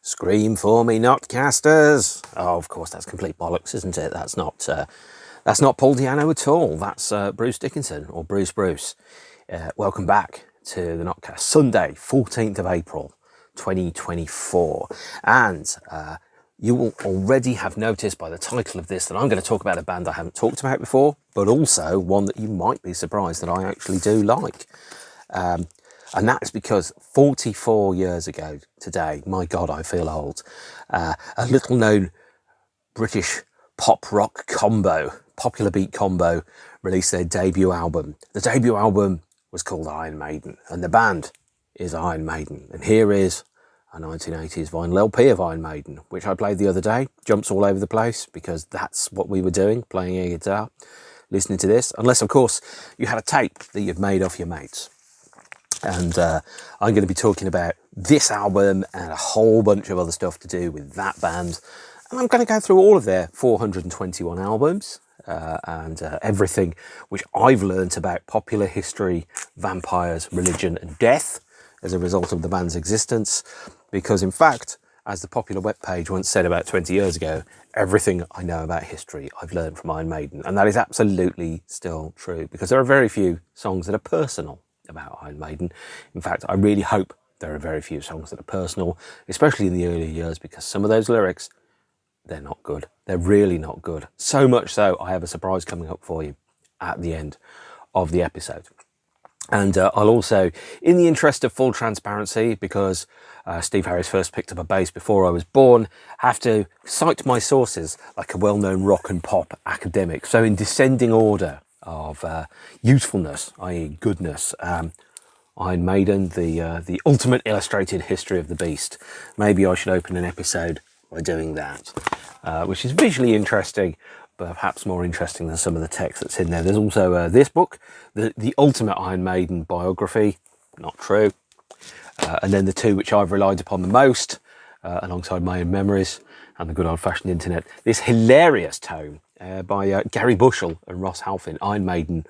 Scream for me, NOTCASTers! Oh, of course, that's complete bollocks, isn't it? That's not Paul Diano at all. That's Bruce Dickinson, or Bruce. Welcome back to the NOTCAST. Sunday, 14th of April, 2024. And you will already have noticed by the title of this that I'm going to talk about a band I haven't talked about before, but also one that you might be surprised that I actually do like. And that's because 44 years ago today, my God, I feel old, a little known British pop rock combo, popular beat combo, released their debut album. The debut album was called Iron Maiden, and the band is Iron Maiden. And here is a 1980s vinyl LP of Iron Maiden, which I played the other day. Jumps all over the place because that's what we were doing, playing a guitar, listening to this. Unless, of course, you had a tape that you've made off your mates. And I'm going to be talking about this album and a whole bunch of other stuff to do with that band. And I'm going to go through all of their 421 albums and everything which I've learnt about popular history, vampires, religion and death as a result of the band's existence. Because in fact, as the popular webpage once said about 20 years ago, everything I know about history I've learned from Iron Maiden. And that is absolutely still true, because there are very few songs that are personal about Iron Maiden. In fact, I really hope there are very few songs that are personal, especially in the early years, because some of those lyrics, they're not good. They're really not good. So much so, I have a surprise coming up for you at the end of the episode. And I'll also, in the interest of full transparency, because Steve Harris first picked up a bass before I was born, have to cite my sources like a well-known rock and pop academic. So in descending order of usefulness, i.e. goodness, Iron Maiden, the ultimate illustrated history of the beast. Maybe I should open an episode by doing that, which is visually interesting, but perhaps more interesting than some of the text that's in there. There's also this book, the Ultimate Iron Maiden Biography, not true, and then the two which I've relied upon the most, alongside my own memories and the good old-fashioned internet, this hilarious tome by Gary Bushell and Ross Halfin, Iron Maiden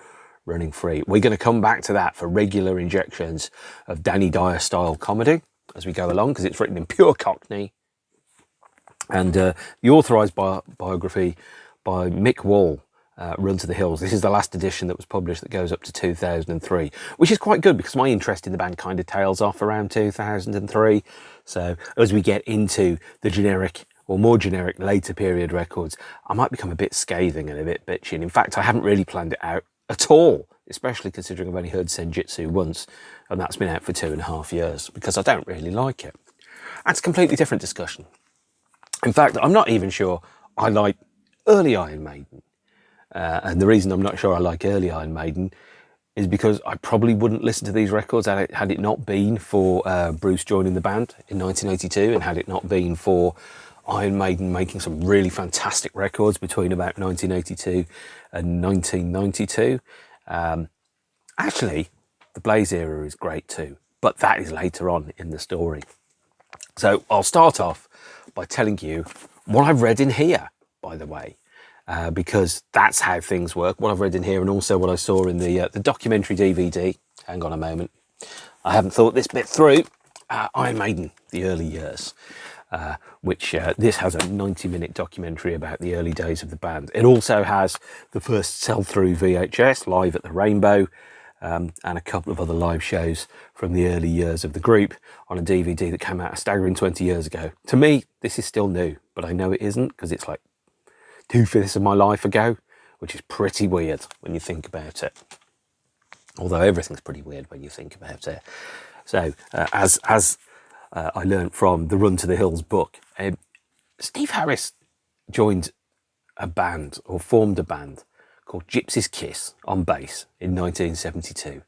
Running Free. We're going to come back to that for regular injections of Danny Dyer style comedy as we go along, because it's written in pure Cockney. And the authorised biography by Mick Wall, Run to the Hills. This is the last edition that was published, that goes up to 2003, which is quite good because my interest in the band kind of tails off around 2003. So as we get into the generic or more generic later period records, I might become a bit scathing and a bit bitchy. And in fact, I haven't really planned it out at all, especially considering I've only heard Senjutsu once, and that's been out for 2.5 years, because I don't really like it. That's a completely different discussion. In fact, I'm not even sure I like early Iron Maiden. And the reason I'm not sure I like early Iron Maiden is because I probably wouldn't listen to these records had it not been for Bruce joining the band in 1982, and had it not been for Iron Maiden making some really fantastic records between about 1982 and 1992. Actually, the Blaze era is great too, but that is later on in the story. So I'll start off by telling you what I've read in here, by the way, because that's how things work. What I've read in here, and also what I saw in the documentary DVD. Hang on a moment. I haven't thought this bit through. Iron Maiden, the early years, which this has a 90-minute documentary about the early days of the band. It also has the first sell-through VHS, Live at the Rainbow, and a couple of other live shows from the early years of the group on a DVD that came out a staggering 20 years ago. To me, this is still new, but I know it isn't, because it's like 2/5 of my life ago, which is pretty weird when you think about it. Although everything's pretty weird when you think about it. So, as I learned from the Run to the Hills book, Steve Harris joined a band, or formed a band, called Gypsy's Kiss on bass in 1972,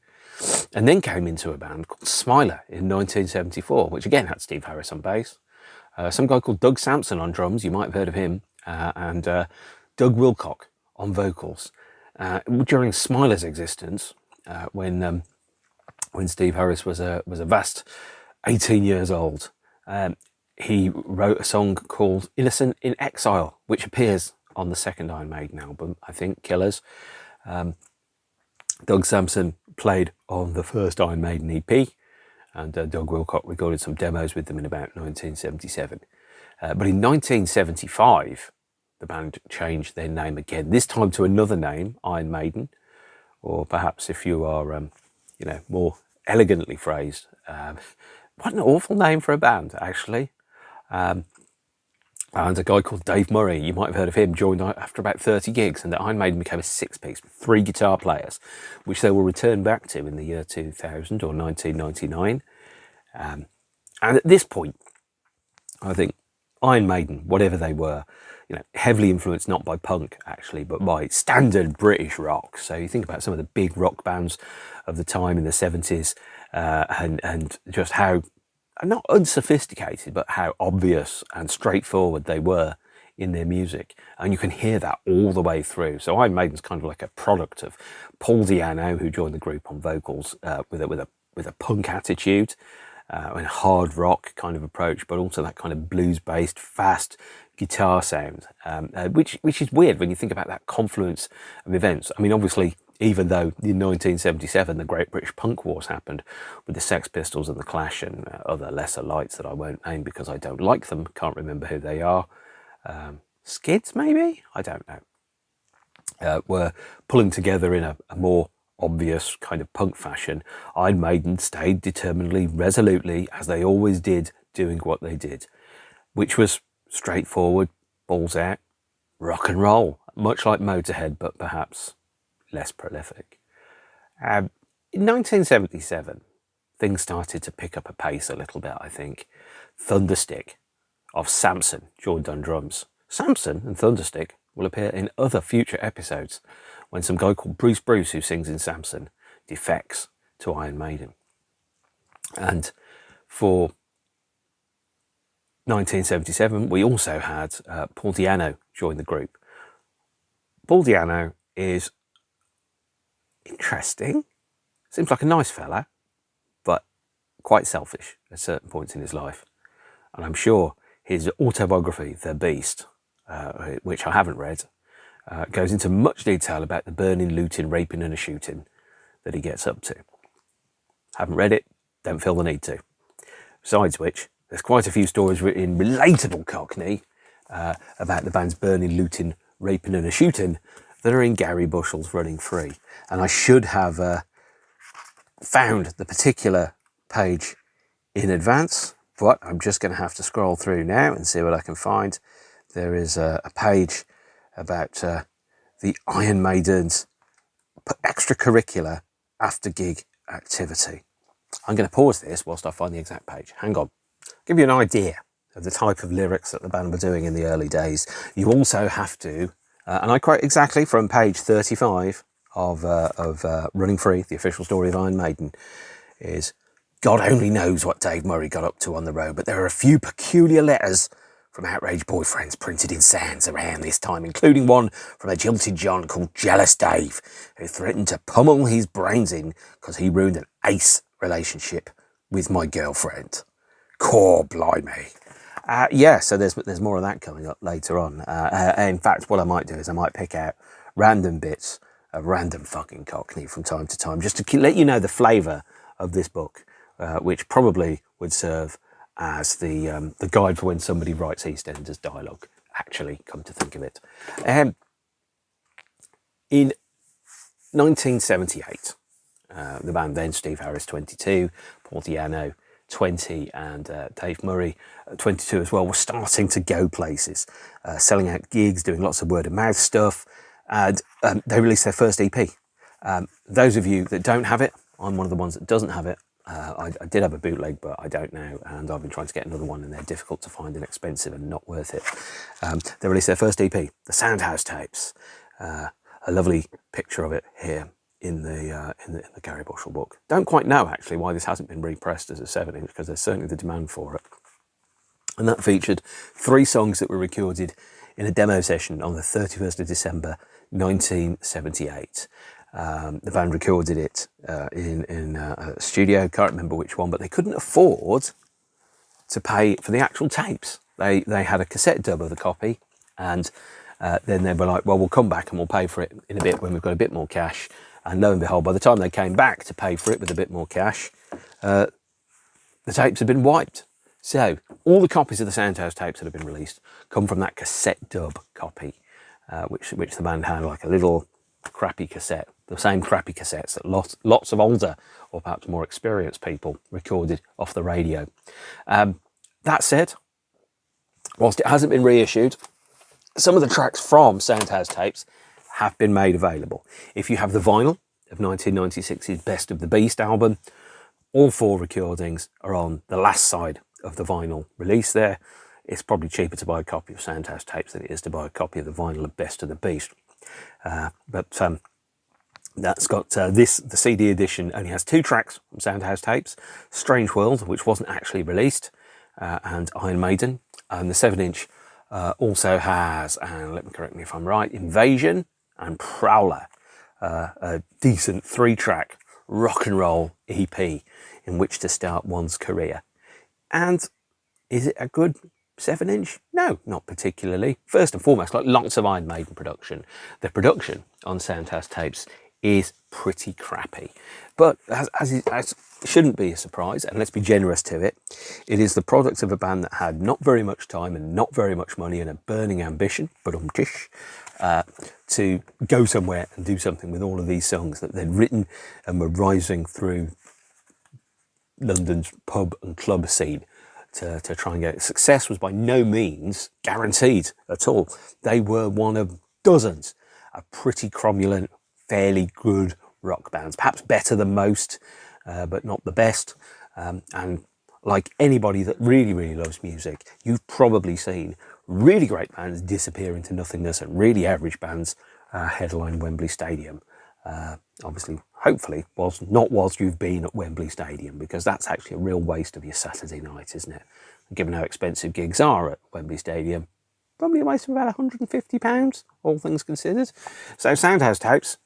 and then came into a band called Smiler in 1974, which again had Steve Harris on bass, some guy called Doug Sampson on drums, you might have heard of him, and Doug Wilcock on vocals. During Smiler's existence, when Steve Harris was a vast 18 years old, he wrote a song called Innocent in Exile, which appears on the second Iron Maiden album, I think, Killers. Doug Sampson played on the first Iron Maiden EP, and Doug Wilcock recorded some demos with them in about 1977. But in 1975, the band changed their name again, this time to another name, Iron Maiden, or perhaps if you are, more elegantly phrased, what an awful name for a band, actually. And a guy called Dave Murray, you might have heard of him, joined after about 30 gigs, and the Iron Maiden became a six-piece with 3 guitar players, which they will return back to in the year 2000 or 1999. And at this point, I think Iron Maiden, whatever they were, heavily influenced not by punk actually, but by standard British rock. So you think about some of the big rock bands of the time in the 70s, and just how, not unsophisticated, but how obvious and straightforward they were in their music. And you can hear that all the way through. So Iron Maiden's kind of like a product of Paul Di'Anno, who joined the group on vocals, with a punk attitude, and hard rock kind of approach, but also that kind of blues-based, fast guitar sound, which is weird when you think about that confluence of events. I mean, obviously, even though in 1977 the Great British Punk Wars happened with the Sex Pistols and the Clash and other lesser lights that I won't name because I don't like them, can't remember who they are. Skids, maybe? I don't know. Were pulling together in a more obvious kind of punk fashion. Iron Maiden stayed determinedly, resolutely, as they always did, doing what they did, which was straightforward, balls out, rock and roll, much like Motorhead, but perhaps less prolific. In 1977, things started to pick up a pace a little bit, I think. Thunderstick of Samson joined on drums. Samson and Thunderstick will appear in other future episodes when some guy called Bruce, who sings in Samson, defects to Iron Maiden. And for 1977, we also had Paul Di'Anno join the group. Paul Di'Anno is interesting, seems like a nice fella, but quite selfish at certain points in his life. And I'm sure his autobiography, The Beast, which I haven't read, goes into much detail about the burning, looting, raping and a shooting that he gets up to. Haven't read it, don't feel the need to. Besides which, there's quite a few stories written in relatable Cockney about the band's burning, looting, raping and a shooting that are in Gary Bushel's Running Free. And I should have found the particular page in advance, but I'm just going to have to scroll through now and see what I can find. There is a page about the Iron Maiden's extracurricular after gig activity. I'm going to pause this whilst I find the exact page. Hang on. Give you an idea of the type of lyrics that the band were doing in the early days. You also have to, and I quote exactly from page 35 of Running Free, the official story of Iron Maiden, is, God only knows what Dave Murray got up to on the road, but there are a few peculiar letters from outraged boyfriends printed in sands around this time, including one from a jilted John called Jealous Dave, who threatened to pummel his brains in because he ruined an ace relationship with my girlfriend. Core blimey. So there's more of that coming up later on. In fact, what I might do is I might pick out random bits of random fucking Cockney from time to time, just to let you know the flavour of this book, which probably would serve as the guide for when somebody writes EastEnders dialogue, actually, come to think of it. In 1978, the band then, Steve Harris, 22, Paul Di'Anno, 20, and Dave Murray, 22 as well, were starting to go places, selling out gigs, doing lots of word of mouth stuff, and they released their first EP. Those of you that don't have it, I'm one of the ones that doesn't have it. I did have a bootleg, but I don't now, and I've been trying to get another one, and they're difficult to find and expensive and not worth it. They released their first EP, the Soundhouse Tapes. A lovely picture of it here in the Gary Bushel book. Don't quite know actually why this hasn't been repressed as a 7-inch, because there's certainly the demand for it. And that featured 3 songs that were recorded in a demo session on the 31st of December 1978. The band recorded it in a studio, can't remember which one, but they couldn't afford to pay for the actual tapes. They had a cassette dub of the copy, and then they were like, well, we'll come back and we'll pay for it in a bit when we've got a bit more cash. And lo and behold, by the time they came back to pay for it with a bit more cash, the tapes have been wiped. So all the copies of the Soundhouse tapes that have been released come from that cassette dub copy, which the band had, like a little crappy cassette, the same crappy cassettes that lots of older or perhaps more experienced people recorded off the radio. That said, whilst it hasn't been reissued, some of the tracks from Soundhouse tapes have been made available. If you have the vinyl of 1996's Best of the Beast album, all 4 recordings are on the last side of the vinyl release there. It's probably cheaper to buy a copy of Soundhouse tapes than it is to buy a copy of the vinyl of Best of the Beast. But that's got the CD edition only has 2 tracks from Soundhouse tapes: Strange World, which wasn't actually released, and Iron Maiden. And the 7-inch also has, and let me correct me if I'm right, Invasion and Prowler, a decent 3-track rock and roll EP in which to start one's career. And is it a good 7-inch? No, not particularly. First and foremost, like lots of Iron Maiden production, the production on Soundhouse tapes is pretty crappy. But as shouldn't be a surprise, and let's be generous to it, it is the product of a band that had not very much time and not very much money and a burning ambition, but to go somewhere and do something with all of these songs that they'd written and were rising through London's pub and club scene to try and get it. Success was by no means guaranteed at all. They were one of dozens of pretty cromulent, fairly good rock bands, perhaps better than most, but not the best. And like anybody that really, really loves music, you've probably seen really great bands disappear into nothingness and really average bands headline Wembley Stadium. Obviously, hopefully, whilst you've been at Wembley Stadium, because that's actually a real waste of your Saturday night, isn't it? Given how expensive gigs are at Wembley Stadium, probably a waste of about £150, all things considered. So Soundhouse tapes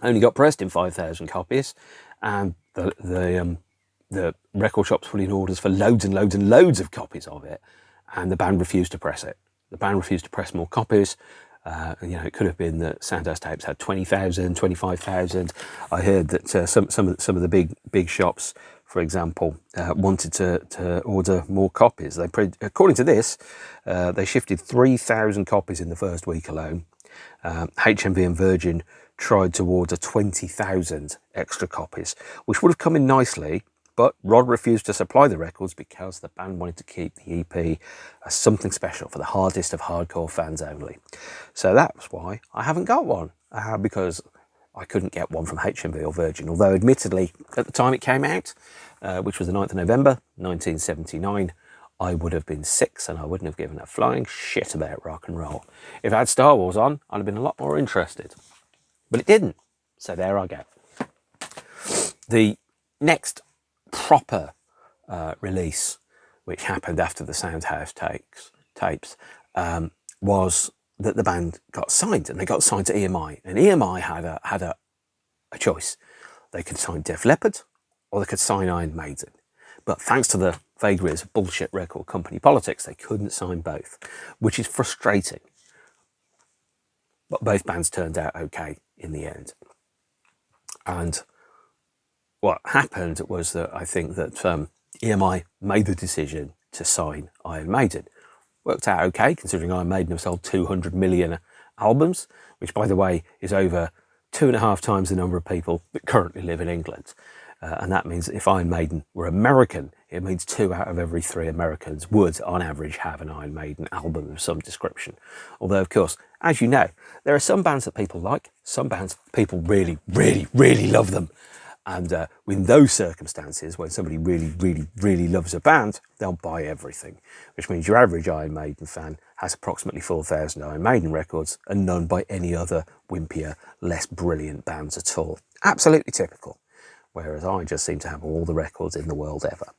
only got pressed in 5,000 copies, and the record shops put in orders for loads and loads and loads of copies of it, and the band refused to press it. The band refused to press more copies. It could have been that Soundhouse tapes had 20,000, 25,000. I heard that some of the big shops, for example, wanted to order more copies. According to this, they shifted 3,000 copies in the first week alone. HMV and Virgin tried to order 20,000 extra copies, which would have come in nicely, but Rod refused to supply the records because the band wanted to keep the EP as something special for the hardest of hardcore fans only. So that's why I haven't got one, because I couldn't get one from HMV or Virgin, although admittedly at the time it came out, which was the 9th of November 1979, I would have been 6 and I wouldn't have given a flying shit about rock and roll. If it had Star Wars on, I'd have been a lot more interested. But it didn't, so there I go. The next proper release, which happened after the Soundhouse tapes, was that the band got signed, and they got signed to EMI. And EMI had a choice. They could sign Def Leppard, or they could sign Iron Maiden. But thanks to the vagaries of bullshit record company politics, they couldn't sign both, which is frustrating. But both bands turned out okay in the end. And what happened was that I think that EMI made the decision to sign Iron Maiden. Worked out okay, considering Iron Maiden have sold 200 million albums, which, by the way, is over 2.5 times the number of people that currently live in England. And that means that if Iron Maiden were American, it means 2 out of every 3 Americans would, on average, have an Iron Maiden album of some description. Although, of course, as you know, there are some bands that people like, some bands people really, really, really love them. And in those circumstances, when somebody really, really, really loves a band, they'll buy everything, which means your average Iron Maiden fan has approximately 4,000 Iron Maiden records and none by any other wimpier, less brilliant bands at all. Absolutely typical. Whereas I just seem to have all the records in the world ever.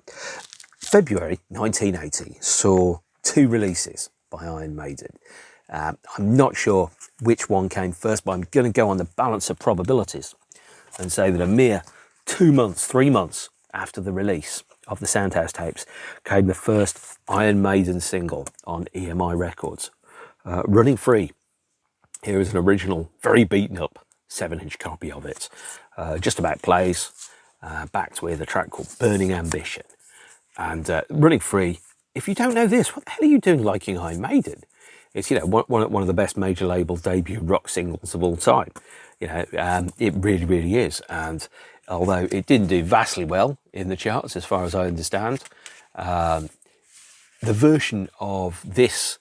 February 1980 saw 2 releases by Iron Maiden. I'm not sure which one came first, but I'm going to go on the balance of probabilities and say that a mere 3 months after the release of the Soundhouse tapes came the first Iron Maiden single on EMI Records, Running Free. Here is an original, very beaten up 7-inch copy of it, just about plays, backed with a track called Burning Ambition. And Running Free, if you don't know this, what the hell are you doing liking Iron Maiden? It's, one of the best major label debut rock singles of all time. It really, really is. And although it didn't do vastly well in the charts, as far as I understand, the version of this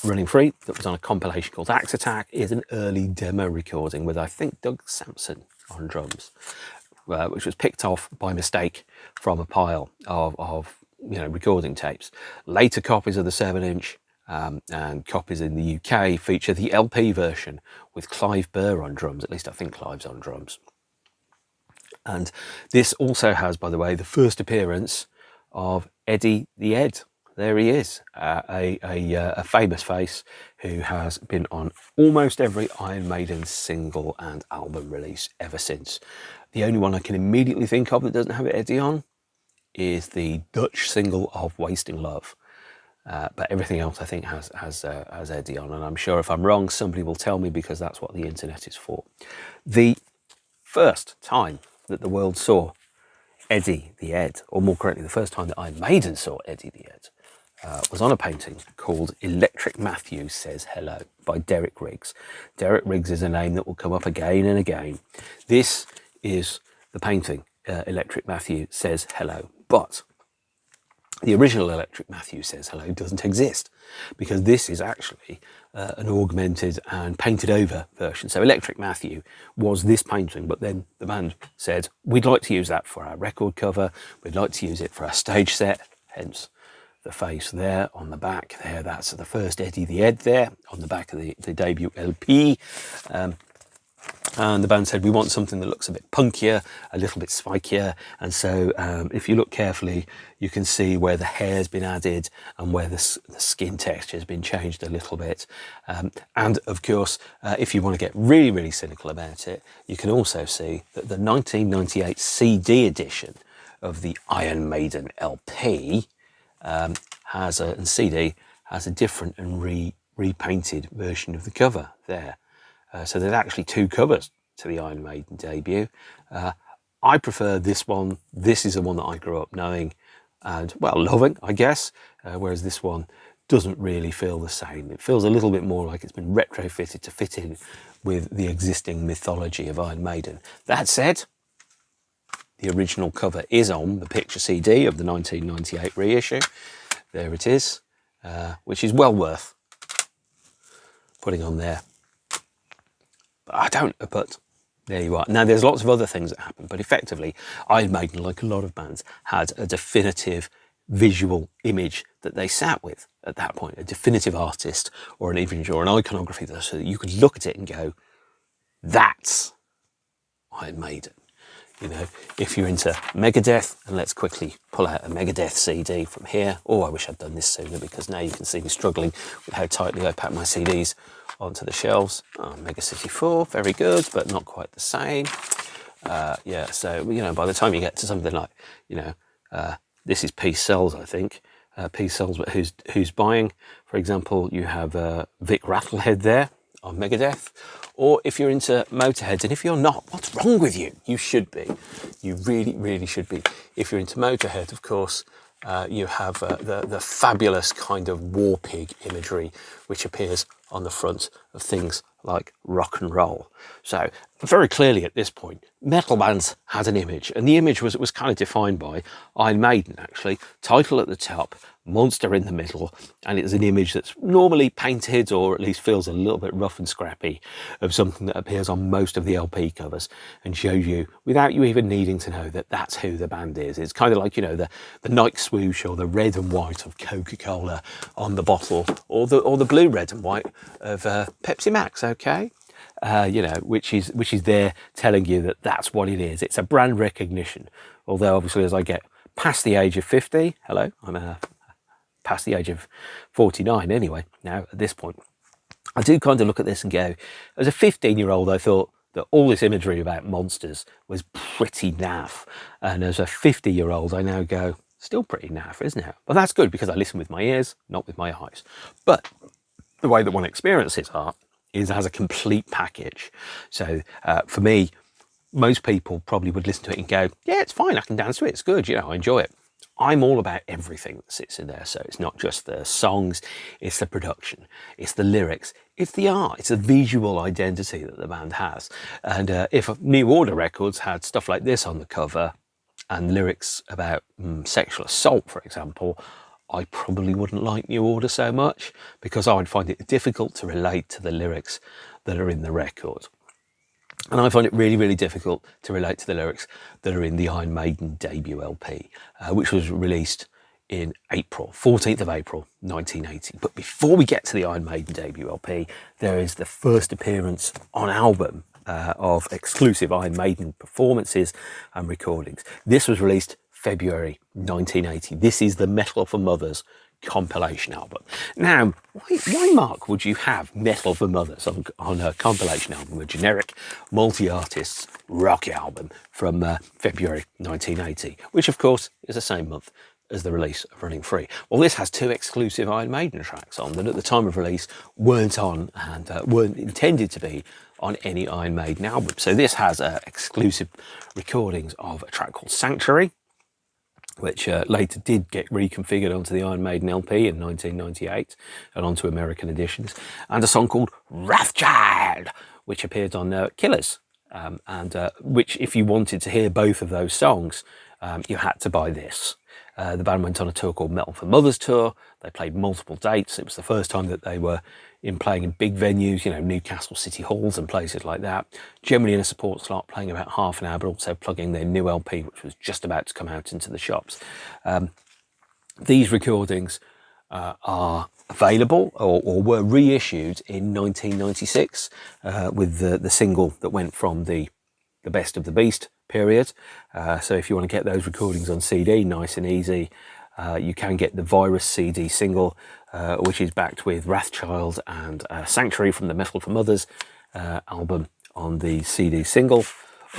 Running Free that was on a compilation called Axe Attack is an early demo recording with, I think, Doug Sampson on drums, which was picked off by mistake from a pile of recording tapes. Later copies of the 7-inch and copies in the UK feature the LP version with Clive Burr on drums. At least I think Clive's on drums. And this also has, by the way, the first appearance of Eddie the Ed. There he is, a famous face who has been on almost every Iron Maiden single and album release ever since. The only one I can immediately think of that doesn't have Eddie on is the Dutch single of Wasting Love. But everything else I think has Eddie on, and I'm sure if I'm wrong, somebody will tell me, because that's what the internet is for. The first time that the world saw Eddie the Ed, or more correctly, the first time that Iron Maiden saw Eddie the Ed, was on a painting called Electric Matthew Says Hello by Derek Riggs. Derek Riggs is a name that will come up again and again. This is the painting, Electric Matthew Says Hello, but the original Electric Matthew Says Hello doesn't exist, because this is actually an augmented and painted over version. So Electric Matthew was this painting, but then the band said, we'd like to use that for our record cover, we'd like to use it for our stage set, hence the face there on the back there. That's the first Eddie the Ed there on the back of the debut LP. And the band said, we want something that looks a bit punkier, a little bit spikier. And so if you look carefully, you can see where the hair's been added and where the skin texture has been changed a little bit. And of course, if you want to get really, really cynical about it, you can also see that the 1998 CD edition of the Iron Maiden LP and CD has a different and repainted version of the cover there. So there's actually two covers to the Iron Maiden debut. I prefer this one. This is the one that I grew up knowing and, well, loving, I guess, whereas this one doesn't really feel the same. It feels a little bit more like it's been retrofitted to fit in with the existing mythology of Iron Maiden. That said, the original cover is on the picture CD of the 1998 reissue. There it is, which is well worth putting on there. But there you are. Now, there's lots of other things that happen, but effectively, Iron Maiden, like a lot of bands, had a definitive visual image that they sat with at that point, a definitive artist or an image or an iconography so that you could look at it and go, that's Iron Maiden. If you're into Megadeth, and let's quickly pull out a Megadeth CD from here. Oh, I wish I'd done this sooner, because now you can see me struggling with how tightly I pack my CDs onto the shelves. Oh, Mega City 4, very good, but not quite the same. So, by the time you get to something like, this is Peace Sells, I think. Peace Sells, but who's buying? For example, you have Vic Rattlehead there on Megadeth. Or if you're into Motorhead, and if you're not, what's wrong with you? You should be. You really, really should be. If you're into Motorhead, of course, you have the fabulous kind of war pig imagery which appears on the front of things like rock and roll. So very clearly at this point, metal bands had an image, and the image was kind of defined by Iron Maiden, actually. Title at the top, monster in the middle, and it's an image that's normally painted, or at least feels a little bit rough and scrappy, of something that appears on most of the LP covers and shows you, without you even needing to know, that that's who the band is. It's kind of like, the Nike swoosh or the red and white of Coca-Cola on the bottle, or the blue, red and white of Pepsi Max, okay? Which is there telling you that that's what it is. It's a brand recognition. Although obviously, as I get past the age of 50, hello, I'm past the age of 49 anyway, now at this point, I do kind of look at this and go, as a 15-year-old, I thought that all this imagery about monsters was pretty naff. And as a 50-year-old, I now go, still pretty naff, isn't it? But that's good, because I listen with my ears, not with my eyes. But the way that one experiences art is as a complete package. So for me, most people probably would listen to it and go, yeah, it's fine, I can dance to it, it's good, I enjoy it. I'm all about everything that sits in there. So it's not just the songs, it's the production, it's the lyrics, it's the art, it's the visual identity that the band has. And if New Order records had stuff like this on the cover and lyrics about sexual assault, for example, I probably wouldn't like New Order so much, because I would find it difficult to relate to the lyrics that are in the record. And I find it really, really difficult to relate to the lyrics that are in the Iron Maiden debut LP, which was released in April, 14th of April, 1980. But before we get to the Iron Maiden debut LP, there is the first appearance on album of exclusive Iron Maiden performances and recordings. This was released February 1980. This is the Metal for Mothers compilation album. Now, why, Mark, would you have Metal for Mothers on a compilation album, a generic multi-artists rock album from February 1980, which of course is the same month as the release of Running Free? Well, this has two exclusive Iron Maiden tracks on that at the time of release weren't on and weren't intended to be on any Iron Maiden album. So this has exclusive recordings of a track called Sanctuary, which later did get reconfigured onto the Iron Maiden LP in 1998 and onto American editions, and a song called Wrathchild, which appeared on Killers, which, if you wanted to hear both of those songs, you had to buy this. The band went on a tour called Metal for Mothers Tour. They played multiple dates. It was the first time that they were playing in big venues, Newcastle City Halls and places like that. Generally in a support slot, playing about half an hour, but also plugging their new LP, which was just about to come out into the shops. These recordings are available or were reissued in 1996 with the single that went from the Best of the Beast period. So if you want to get those recordings on CD, nice and easy, you can get the Virus CD single, which is backed with Wrathchild and Sanctuary from the Metal for Mothers album on the CD single.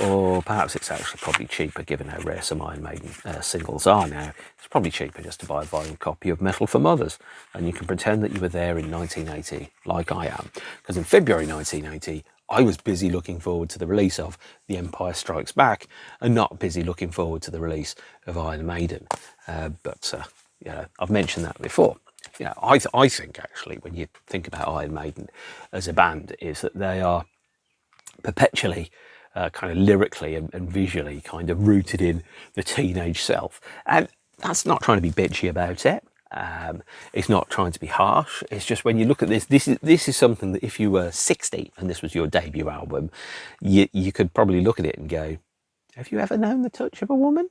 Or perhaps it's actually probably cheaper, given how rare some Iron Maiden singles are now. It's probably cheaper just to buy a vinyl copy of Metal for Mothers, and you can pretend that you were there in 1980, like I am. Because in February 1980, I was busy looking forward to the release of The Empire Strikes Back, and not busy looking forward to the release of Iron Maiden. But I've mentioned that before. I think actually, when you think about Iron Maiden as a band, is that they are perpetually kind of lyrically and visually kind of rooted in the teenage self. And that's not trying to be bitchy about it. It's not trying to be harsh. It's just, when you look at this is something that if you were 60 and this was your debut album, you could probably look at it and go, have you ever known the touch of a woman?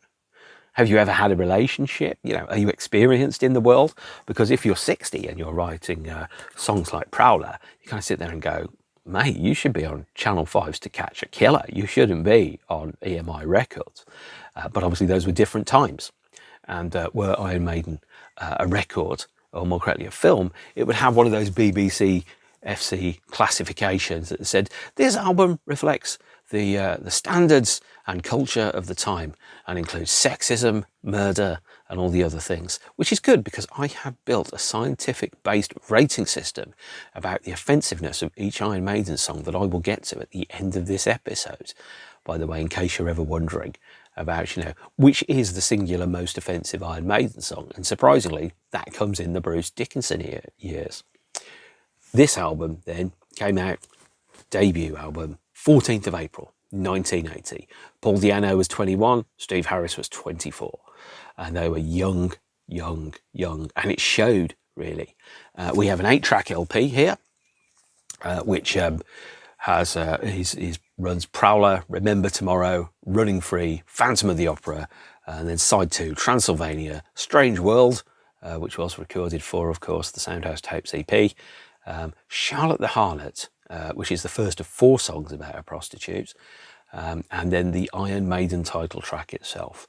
Have you ever had a relationship? Are you experienced in the world? Because if you're 60 and you're writing songs like Prowler, you kind of sit there and go, mate, you should be on Channel 5's To Catch a Killer. You shouldn't be on EMI Records. But obviously those were different times. And were Iron Maiden a record, or more correctly a film, it would have one of those BBC FC classifications that said, this album reflects the standards and culture of the time and includes sexism, murder, and all the other things, which is good, because I have built a scientific-based rating system about the offensiveness of each Iron Maiden song that I will get to at the end of this episode, by the way, in case you're ever wondering about, which is the singular most offensive Iron Maiden song. And surprisingly, that comes in the Bruce Dickinson years. This album then came out, debut album, 14th of April, 1980. Paul Di'Anno was 21, Steve Harris was 24. And they were young, and it showed, really. We have an 8-track LP here, which has runs Prowler, Remember Tomorrow, Running Free, Phantom of the Opera, and then side 2, Transylvania, Strange World, which was recorded for, of course, the Soundhouse Tapes EP, Charlotte the Harlot, which is the first of 4 songs about a prostitute, and then the Iron Maiden title track itself.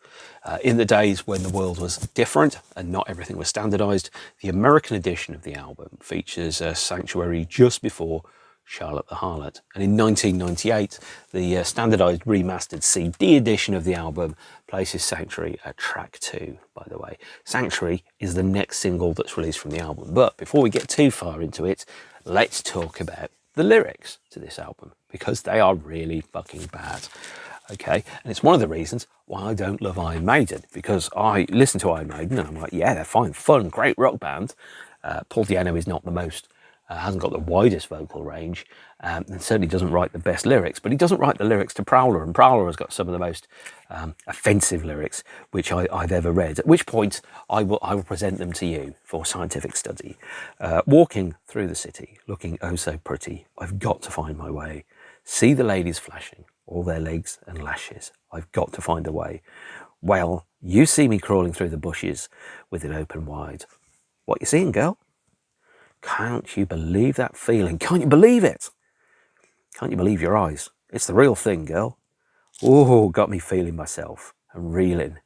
In the days when the world was different and not everything was standardised, the American edition of the album features Sanctuary just before Charlotte the Harlot. And in 1998, the standardised remastered CD edition of the album places Sanctuary at track 2, by the way. Sanctuary is the next single that's released from the album. But before we get too far into it, let's talk about the lyrics to this album, because they are really fucking bad. Okay, and it's one of the reasons why I don't love Iron Maiden, because I listen to Iron Maiden and I'm like, yeah, they're fine, fun, great rock band. Paul Di'Anno is not the most, hasn't got the widest vocal range, and certainly doesn't write the best lyrics, but he doesn't write the lyrics to Prowler, and Prowler has got some of the most offensive lyrics which I've ever read, at which point I will present them to you for scientific study. Walking through the city, looking oh so pretty, I've got to find my way. See the ladies flashing, all their legs and lashes, I've got to find a way. Well, you see me crawling through the bushes with it open wide. What you seeing, girl? Can't you believe that feeling? Can't you believe it? Can't you believe your eyes? It's the real thing, girl. Oh, got me feeling myself and reeling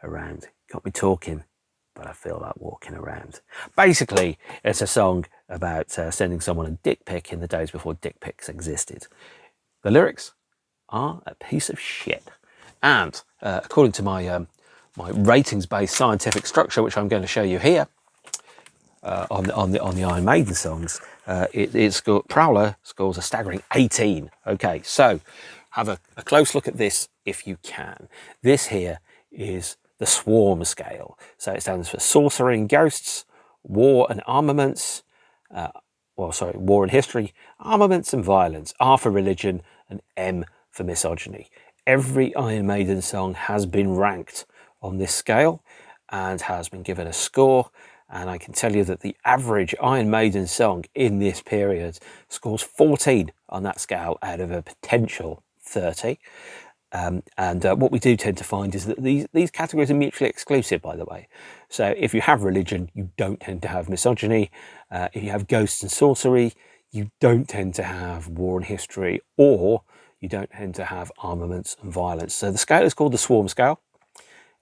around. Got me talking, but I feel like walking around. Basically, it's a song about sending someone a dick pic in the days before dick pics existed. The lyrics are a piece of shit. And according to my my ratings-based scientific structure, which I'm going to show you here, on the Iron Maiden songs, Prowler scores a staggering 18. Okay, so have a close look at this if you can. This here is the swarm scale. So it stands for sorcery and ghosts, war and armaments, war and history, armaments and violence, R for religion, and M for misogyny. Every Iron Maiden song has been ranked on this scale and has been given a score. And I can tell you that the average Iron Maiden song in this period scores 14 on that scale out of a potential 30. What we do tend to find is that these categories are mutually exclusive, by the way. So if you have religion, you don't tend to have misogyny. If you have ghosts and sorcery, you don't tend to have war and history, or you don't tend to have armaments and violence. So the scale is called the Swarm Scale.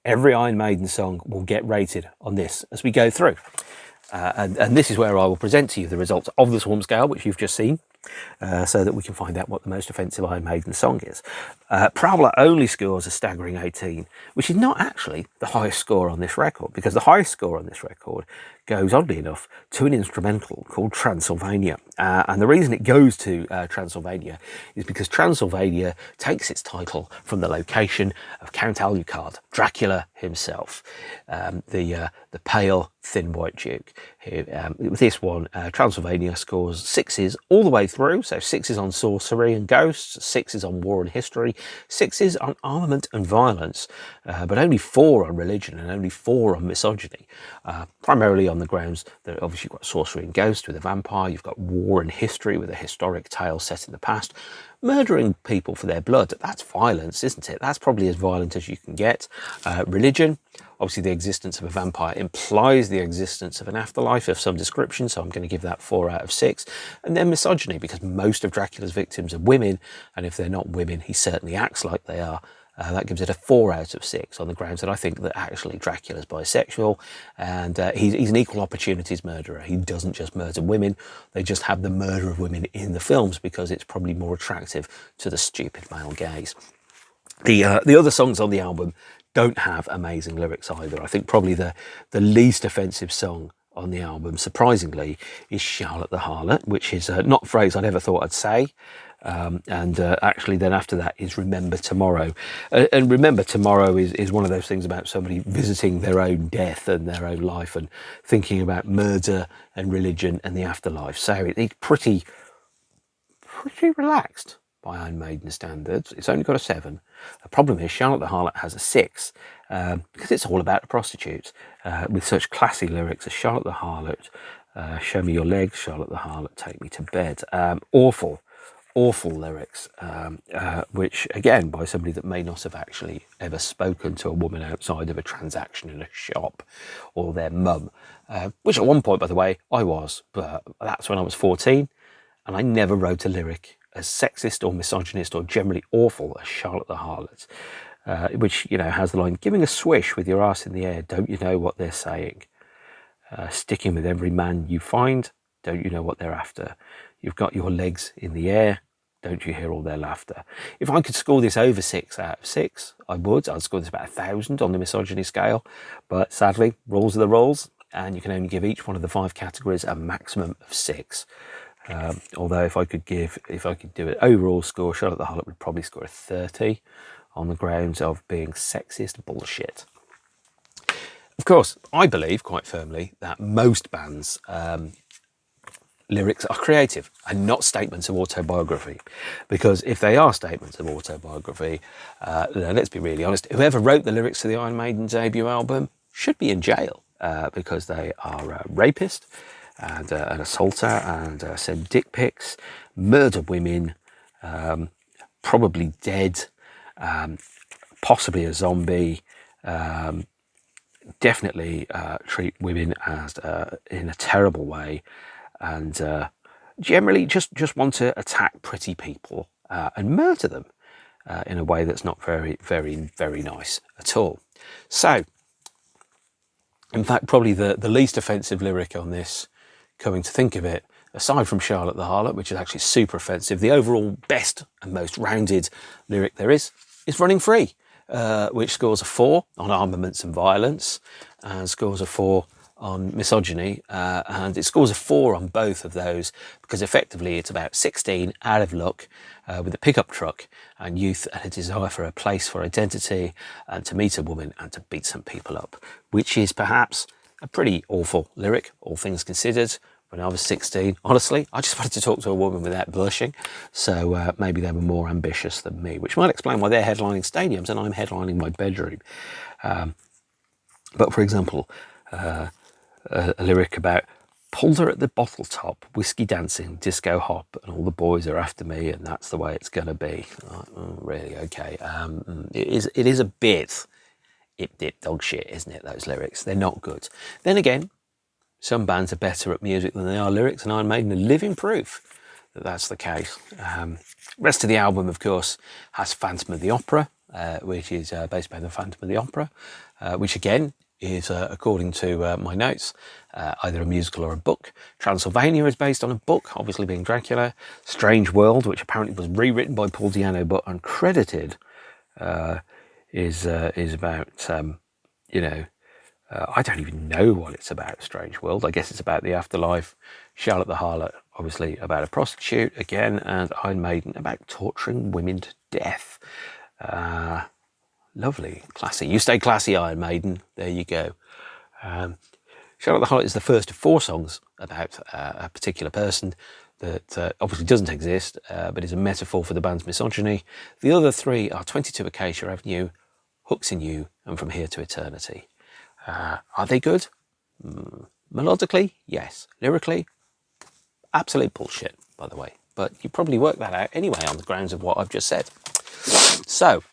Every Iron Maiden song will get rated on this as we go through. And this is where I will present to you the results of the Swarm Scale, which you've just seen, so that we can find out what the most offensive Iron Maiden song is. Prowler only scores a staggering 18, which is not actually the highest score on this record, because the highest score on this record goes, oddly enough, to an instrumental called Transylvania. And the reason it goes to Transylvania is because Transylvania takes its title from the location of Count Alucard, Dracula himself, the pale, thin white duke. With this one, Transylvania scores 6s all the way through, so 6s on sorcery and ghosts, 6s on war and history, 6s on armament and violence, but only 4 on religion and only 4 on misogyny, primarily on the grounds that obviously you've got sorcery and ghosts with a vampire, you've got war and history with a historic tale set in the past, murdering people for their blood. That's violence, isn't it? That's probably as violent as you can get. Religion, obviously the existence of a vampire implies the existence of an afterlife of some description, so I'm going to give that 4 out of 6. And then misogyny, because most of Dracula's victims are women, and if they're not women, he certainly acts like they are. That gives it a 4 out of 6 on the grounds that I think that actually Dracula's bisexual, and he's an equal opportunities murderer. He doesn't just murder women, they just have the murder of women in the films because it's probably more attractive to the stupid male gaze. The other songs on the album don't have amazing lyrics either. I think probably the least offensive song on the album, surprisingly, is Charlotte the Harlot, which is not a phrase I'd ever thought I'd say. Actually then after that is Remember Tomorrow. And Remember Tomorrow is one of those things about somebody visiting their own death and their own life and thinking about murder and religion and the afterlife. So it's pretty relaxed by Iron Maiden standards. It's only got a 7. The problem is Charlotte the Harlot has a 6 because it's all about the prostitutes with such classy lyrics as Charlotte the Harlot, show me your legs, Charlotte the Harlot, take me to bed. Awful lyrics, which again by somebody that may not have actually ever spoken to a woman outside of a transaction in a shop or their mum, which at one point, by the way, I was, but that's when I was 14, and I never wrote a lyric as sexist or misogynist or generally awful as Charlotte the Harlot, which, you know, has the line, giving a swish with your ass in the air, don't you know what they're saying? Sticking with every man you find, don't you know what they're after? You've got your legs in the air, don't you hear all their laughter? If I could score this over 6 out of 6, I would. I'd score this about 1,000 on the misogyny scale. But sadly, rules are the rules, and you can only give each one of the 5 categories a maximum of 6. Although if I could do an overall score, Charlotte the Harlot would probably score a 30 on the grounds of being sexist bullshit. Of course, I believe quite firmly that most bands' lyrics are creative and not statements of autobiography. Because if they are statements of autobiography, then let's be really honest, whoever wrote the lyrics to the Iron Maiden debut album should be in jail because they are a rapist and an assaulter and send dick pics, murder women, probably dead, possibly a zombie, definitely treat women as in a terrible way, and generally just want to attack pretty people and murder them in a way that's not very, very, very nice at all. So, in fact, probably the least offensive lyric on this, coming to think of it, aside from Charlotte the Harlot, which is actually super offensive, the overall best and most rounded lyric there is Running Free, which scores a 4 on armaments and violence, and scores a 4 on misogyny, and it scores a 4 on both of those because effectively it's about 16 out of luck with a pickup truck and youth and a desire for a place for identity and to meet a woman and to beat some people up, which is perhaps a pretty awful lyric, all things considered. When I was 16, honestly, I just wanted to talk to a woman without blushing. So maybe they were more ambitious than me, which might explain why they're headlining stadiums and I'm headlining my bedroom. But for example, a lyric about pulled her at the bottle top, whiskey dancing, disco hop, and all the boys are after me, and that's the way it's going to be. Really? Okay. It is a bit dog shit, isn't it, those lyrics? They're not good. Then again, some bands are better at music than they are lyrics, and Iron Maiden are living proof that that's the case. Rest of the album, of course, has Phantom of the Opera, which is based on the Phantom of the Opera, which again is, according to my notes, either a musical or a book. Transylvania is based on a book, obviously being Dracula. Strange World, which apparently was rewritten by Paul Di'Anno but uncredited, is about, I don't even know what it's about, Strange World. I guess it's about the afterlife. Charlotte the Harlot, obviously about a prostitute again, and Iron Maiden about torturing women to death. Lovely, classy. You stay classy, Iron Maiden. There you go. Charlotte the Harlot is the first of 4 songs about a particular person that obviously doesn't exist, but is a metaphor for the band's misogyny. The other 3 are 22 Acacia Avenue, Hooks in You, and From Here to Eternity. Are they good? Melodically, yes. Lyrically, absolute bullshit, by the way. But you probably work that out anyway on the grounds of what I've just said. So,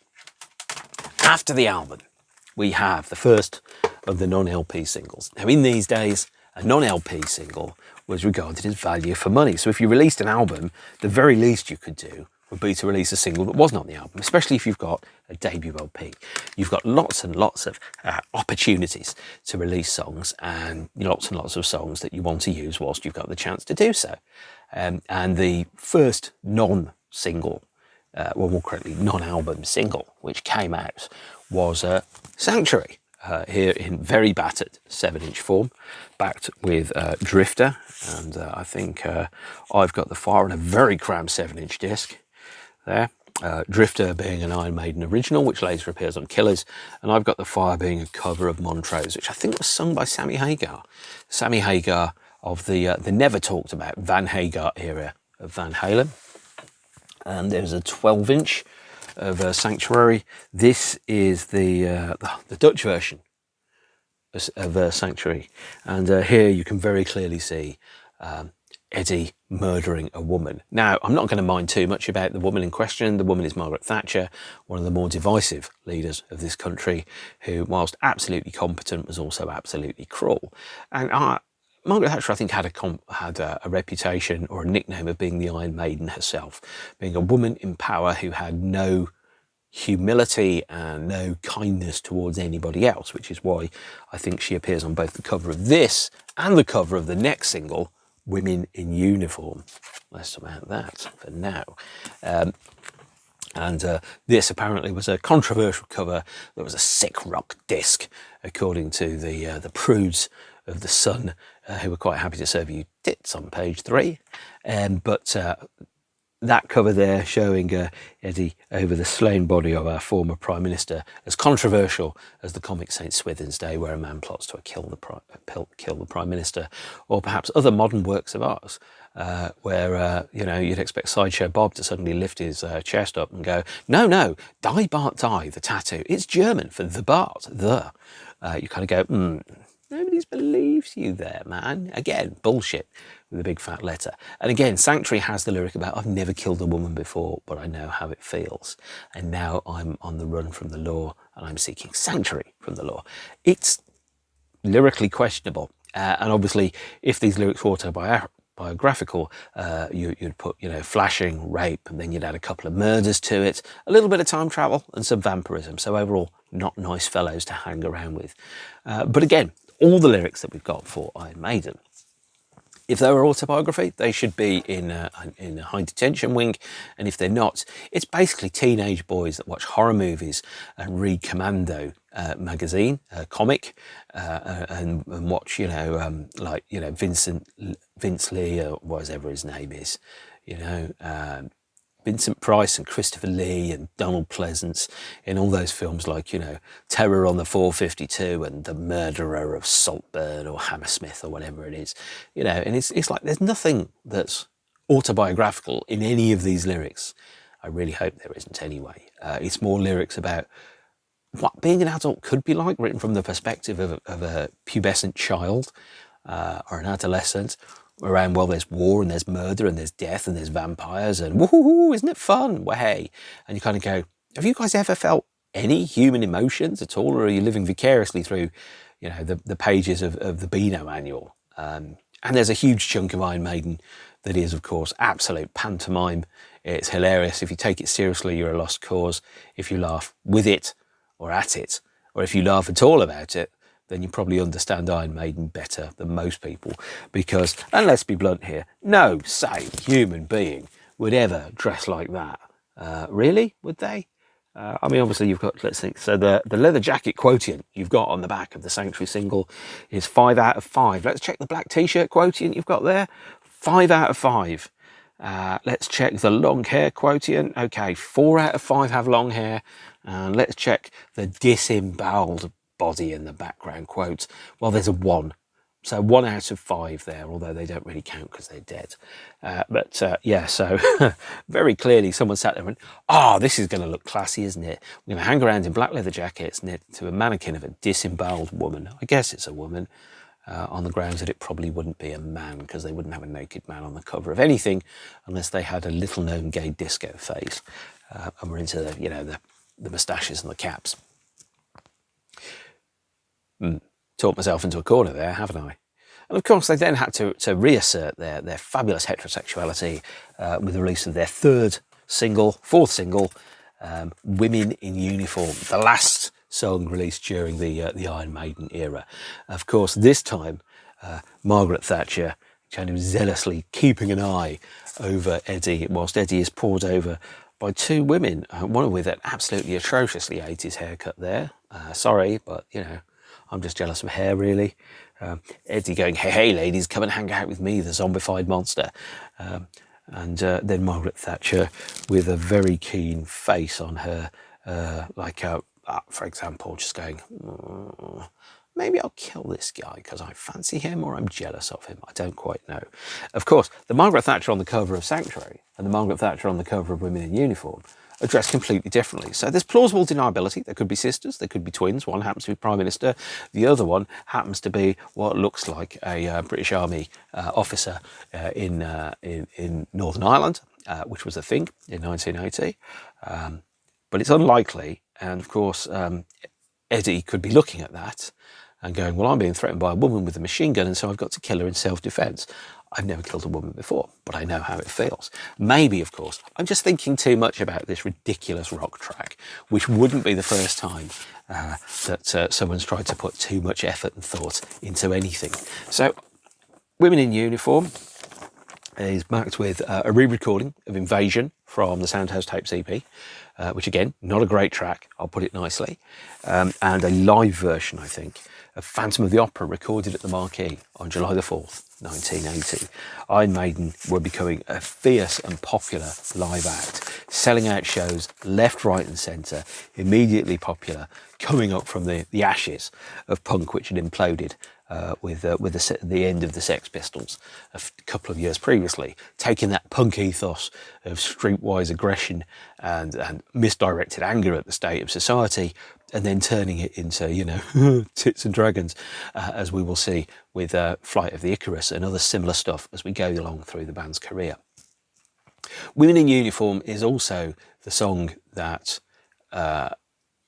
after the album, we have the first of the non-LP singles. Now, in these days, a non-LP single was regarded as value for money. So if you released an album, the very least you could do would be to release a single that wasn't on the album, especially if you've got a debut LP. You've got lots and lots of opportunities to release songs and lots of songs that you want to use whilst you've got the chance to do so. And the first non-single, or more correctly, non-album single, which came out was Sanctuary, here in very battered 7-inch form, backed with Drifter, and I think I've got the Fire on a very cramped 7-inch disc there. Drifter being an Iron Maiden original, which later appears on Killers, and I've got the Fire being a cover of Montrose, which I think was sung by Sammy Hagar. Sammy Hagar of the never talked about Van Hagar era of Van Halen. And there's a 12-inch of Sanctuary. This is the Dutch version of Sanctuary, and here you can very clearly see Eddie murdering a woman. Now, I'm not going to mind too much about the woman in question. The woman is Margaret Thatcher, one of the more divisive leaders of this country, who, whilst absolutely competent, was also absolutely cruel. And Margaret Thatcher, I think, had a reputation or a nickname of being the Iron Maiden herself, being a woman in power who had no humility and no kindness towards anybody else, which is why I think she appears on both the cover of this and the cover of the next single, Women in Uniform. Less about that for now. And this apparently was a controversial cover that was a sick rock disc, according to the prudes of the Sun who were quite happy to serve you tits on page 3. But that cover there showing Eddie over the slain body of our former Prime Minister, as controversial as the comic St Swithin's Day, where a man plots to kill the Prime Minister, or perhaps other modern works of art, where you'd expect Sideshow Bob to suddenly lift his chest up and go, no, die Bart die, the tattoo, it's German for the Bart, the. You kind of go, nobody believes you there, man. Again, bullshit with a big fat letter. And again, Sanctuary has the lyric about, I've never killed a woman before, but I know how it feels. And now I'm on the run from the law and I'm seeking sanctuary from the law. It's lyrically questionable. And obviously, if these lyrics were autobiographical, you'd put, flashing, rape, and then you'd add a couple of murders to it, a little bit of time travel and some vampirism. So overall, not nice fellows to hang around with. But again, all the lyrics that we've got for Iron Maiden, if they were autobiography, they should be in a high detention wing. And if they're not, it's basically teenage boys that watch horror movies and read Commando magazine, comic, and watch, Vince Lee, or whatever his name is, Vincent Price and Christopher Lee and Donald Pleasance in all those films like, Terror on the 452 and The Murderer of Saltburn or Hammersmith or whatever it is, and it's like there's nothing that's autobiographical in any of these lyrics. I really hope there isn't anyway. It's more lyrics about what being an adult could be like, written from the perspective of a pubescent child or an adolescent, around, well, there's war and there's murder and there's death and there's vampires and woohoo, isn't it fun? Well, hey. And you kind of go, have you guys ever felt any human emotions at all, or are you living vicariously through, the pages of the Beano Annual? And there's a huge chunk of Iron Maiden that is, of course, absolute pantomime. It's hilarious. If you take it seriously, you're a lost cause. If you laugh with it or at it, or if you laugh at all about it, then you probably understand Iron Maiden better than most people. Because, and let's be blunt here, no sane human being would ever dress like that. Really? Would they? Obviously you've got, let's think, so the leather jacket quotient you've got on the back of the Sanctuary single is 5 out of 5. Let's check the black t-shirt quotient you've got there. 5 out of 5. Let's check the long hair quotient. Okay, 4 out of 5 have long hair. And let's check the disemboweled body in the background quotes. Well, there's a 1. So 1 out of 5 there, although they don't really count because they're dead. So very clearly someone sat there and went, this is going to look classy, isn't it? We're going to hang around in black leather jackets knit to a mannequin of a disemboweled woman. I guess it's a woman, on the grounds that it probably wouldn't be a man, because they wouldn't have a naked man on the cover of anything unless they had a little-known gay disco phase and were into the moustaches and the caps. Talked myself into a corner there, haven't I? And of course, they then had to reassert their fabulous heterosexuality with the release of their fourth single, Women in Uniform, the last song released during the Iron Maiden era. Of course, this time, Margaret Thatcher kind of zealously keeping an eye over Eddie, whilst Eddie is poured over by 2 women, one with an absolutely atrociously 80s haircut there. Sorry, but, I'm just jealous of hair, really. Eddie going, hey, ladies, come and hang out with me, the zombified monster. And then Margaret Thatcher with a very keen face on her, for example, just going, maybe I'll kill this guy because I fancy him or I'm jealous of him. I don't quite know. Of course, the Margaret Thatcher on the cover of Sanctuary and the Margaret Thatcher on the cover of Women in Uniform are dressed completely differently. So there's plausible deniability. There could be sisters, there could be twins. One happens to be Prime Minister. The other one happens to be what looks like a British Army officer in Northern Ireland, which was a thing in 1980. But it's unlikely. And of course, Eddie could be looking at that and going, well, I'm being threatened by a woman with a machine gun, and so I've got to kill her in self-defense. I've never killed a woman before, but I know how it feels. Maybe, of course, I'm just thinking too much about this ridiculous rock track, which wouldn't be the first time that someone's tried to put too much effort and thought into anything. So, Women in Uniform is marked with a re-recording of Invasion from the Soundhouse Tapes EP, which again, not a great track, I'll put it nicely, and a live version, I think, of Phantom of the Opera, recorded at the Marquee on July the 4th, 1980. Iron Maiden were becoming a fierce and popular live act, selling out shows left, right and centre, immediately popular, coming up from the ashes of punk, which had imploded with the end of the Sex Pistols a couple of years previously, taking that punk ethos of streetwise aggression and misdirected anger at the state of society, and then turning it into, you know, tits and dragons, as we will see with Flight of the Icarus and other similar stuff as we go along through the band's career. Women in Uniform is also the song that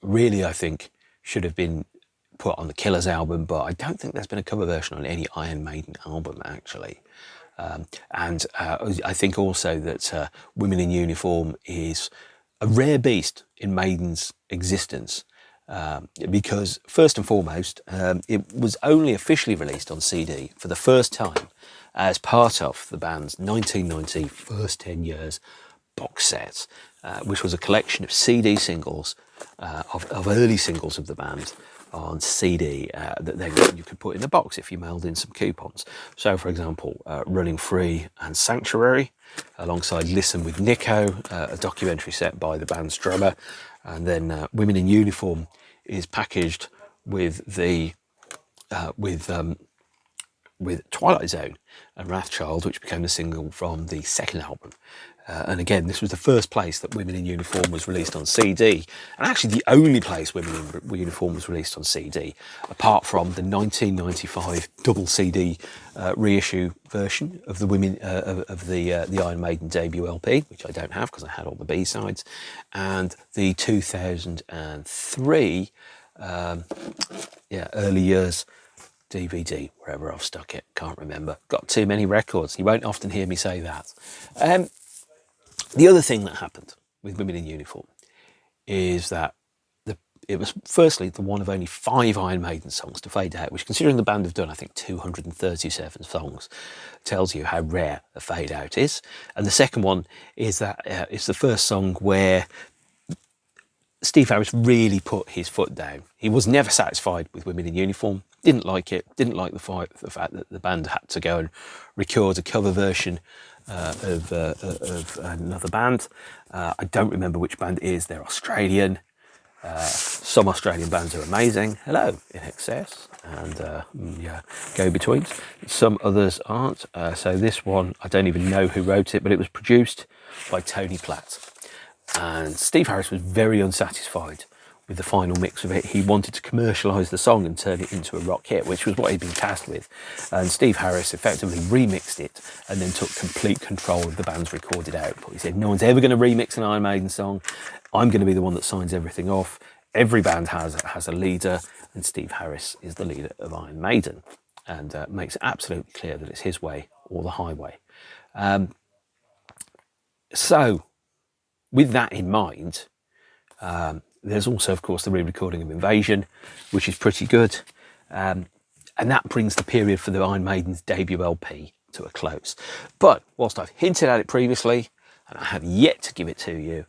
really, I think, should have been put on the Killers album, but I don't think there's been a cover version on any Iron Maiden album, actually. I think also that Women in Uniform is a rare beast in Maiden's existence, because first and foremost, it was only officially released on CD for the first time as part of the band's 1990 First 10 Years box set, which was a collection of CD singles, of early singles of the band on CD that then you could put in a box if you mailed in some coupons. So, for example, Running Free and Sanctuary, alongside Listen with Nico, a documentary set by the band's drummer, and then Women in Uniform is packaged with the with Twilight Zone and Wrathchild, which became a single from the second album. And again, this was the first place that Women in Uniform was released on CD, and actually the only place Women in Uniform was released on CD, apart from the 1995 double CD reissue version of the the Iron Maiden debut LP, which I don't have because I had all the B-sides, and the 2003 early years DVD, wherever I've stuck it, can't remember. Got too many records. You won't often hear me say that. The other thing that happened with Women in Uniform is that it was firstly the one of only 5 Iron Maiden songs to fade out, which, considering the band have done, I think, 237 songs, tells you how rare a fade out is. And the second one is that it's the first song where Steve Harris really put his foot down. He was never satisfied with Women in Uniform, didn't like it, didn't like the fact that the band had to go and record a cover version of another band. I don't remember which band it is. They're Australian. Some Australian bands are amazing. Hello, In Excess and Go-Betweens. Some others aren't. So this one, I don't even know who wrote it, but it was produced by Tony Platt. And Steve Harris was very unsatisfied with the final mix of it. He wanted to commercialise the song and turn it into a rock hit, which was what he'd been tasked with. And Steve Harris effectively remixed it and then took complete control of the band's recorded output. He said, no one's ever going to remix an Iron Maiden song. I'm going to be the one that signs everything off. Every band has a leader, and Steve Harris is the leader of Iron Maiden, and makes it absolutely clear that it's his way or the highway. So, with that in mind, there's also, of course, the re-recording of Invasion, which is pretty good. And that brings the period for the Iron Maiden's debut LP to a close. But whilst I've hinted at it previously, and I have yet to give it to you,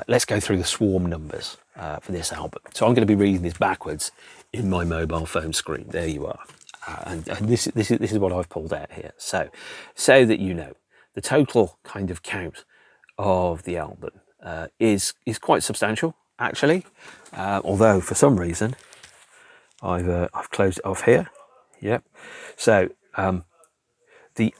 let's go through the swarm numbers for this album. So I'm going to be reading this backwards in my mobile phone screen. There you are. And this is what I've pulled out here. So that you know, the total kind of count of the album is quite substantial, actually, although for some reason I've closed it off here. Yep. So the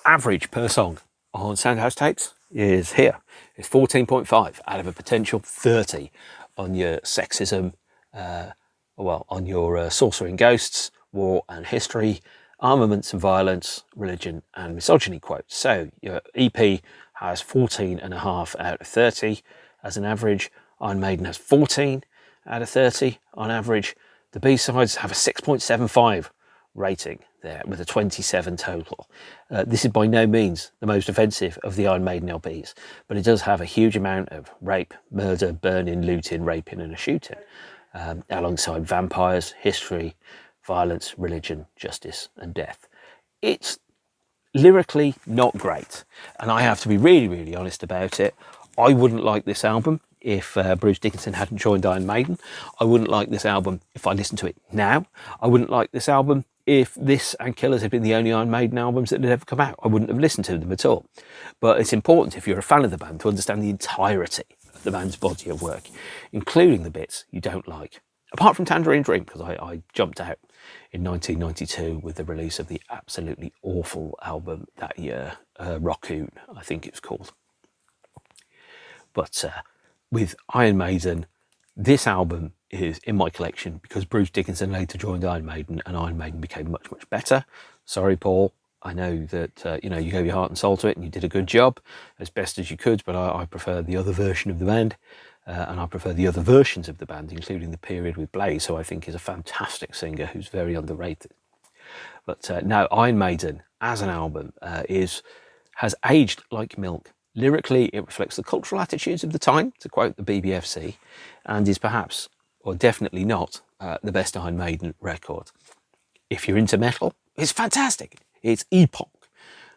average per song on Soundhouse Tapes is here. It's 14.5 out of a potential 30 on your sexism, on your sorcery and ghosts, war and history, armaments and violence, religion and misogyny quotes. So your EP has 14.5 out of 30 as an average. Iron Maiden has 14 out of 30 on average. The B-sides have a 6.75 rating there with a 27 total. This is by no means the most offensive of the Iron Maiden LPs, but it does have a huge amount of rape, murder, burning, looting, raping and a shooting, alongside vampires, history, violence, religion, justice and death. It's lyrically not great, and I have to be really, really honest about it. I wouldn't like this album if Bruce Dickinson hadn't joined Iron Maiden. I wouldn't like this album if I listened to it now. I wouldn't like this album if this and Killers had been the only Iron Maiden albums that had ever come out. I wouldn't have listened to them at all. But it's important, if you're a fan of the band, to understand the entirety of the band's body of work, including the bits you don't like. Apart from Tangerine Dream, because I jumped out in 1992 with the release of the absolutely awful album that year, Raccoon, I think it's called. But with Iron Maiden, this album is in my collection because Bruce Dickinson later joined Iron Maiden, and Iron Maiden became much, much better. Sorry, Paul. I know that you gave your heart and soul to it, and you did a good job as best as you could. But I prefer the other version of the band, and I prefer the other versions of the band, including the period with Blaze, who I think is a fantastic singer who's very underrated. But no, Iron Maiden as an album has aged like milk. Lyrically, it reflects the cultural attitudes of the time, to quote the BBFC, and is perhaps, or definitely not, the best Iron Maiden record. If you're into metal, it's fantastic. It's epoch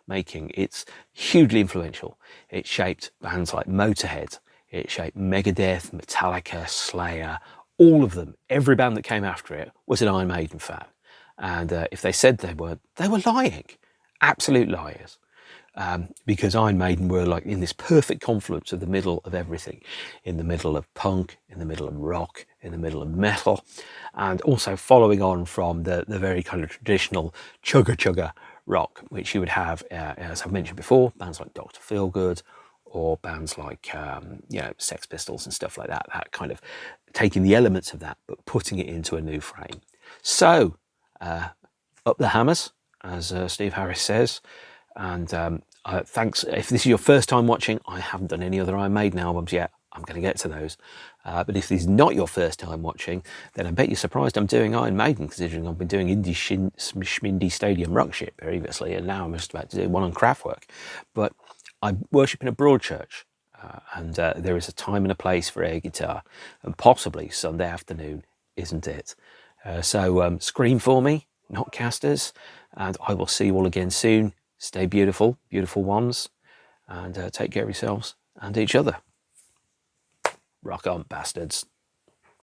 making. It's hugely influential. It shaped bands like Motorhead. It shaped Megadeth, Metallica, Slayer, all of them. Every band that came after it was an Iron Maiden fan. And if they said they weren't, they were lying. Absolute liars. Because Iron Maiden were like in this perfect confluence of the middle of everything, in the middle of punk, in the middle of rock, in the middle of metal, and also following on from the very kind of traditional chugga rock, which you would have, as I've mentioned before, bands like Dr. Feelgood, or bands like Sex Pistols and stuff like that. That kind of taking the elements of that but putting it into a new frame. So up the hammers, as Steve Harris says. And thanks. If this is your first time watching, I haven't done any other Iron Maiden albums yet. I'm going to get to those. But if this is not your first time watching, then I bet you're surprised I'm doing Iron Maiden, considering I've been doing indie schmindy stadium rock shit previously, and now I'm just about to do one on Kraftwerk. But I worship in a broad church, and there is a time and a place for air guitar, and possibly Sunday afternoon isn't it. So scream for me, NOTCASTers, and I will see you all again soon. Stay beautiful, beautiful ones, and take care of yourselves and each other. Rock on, bastards.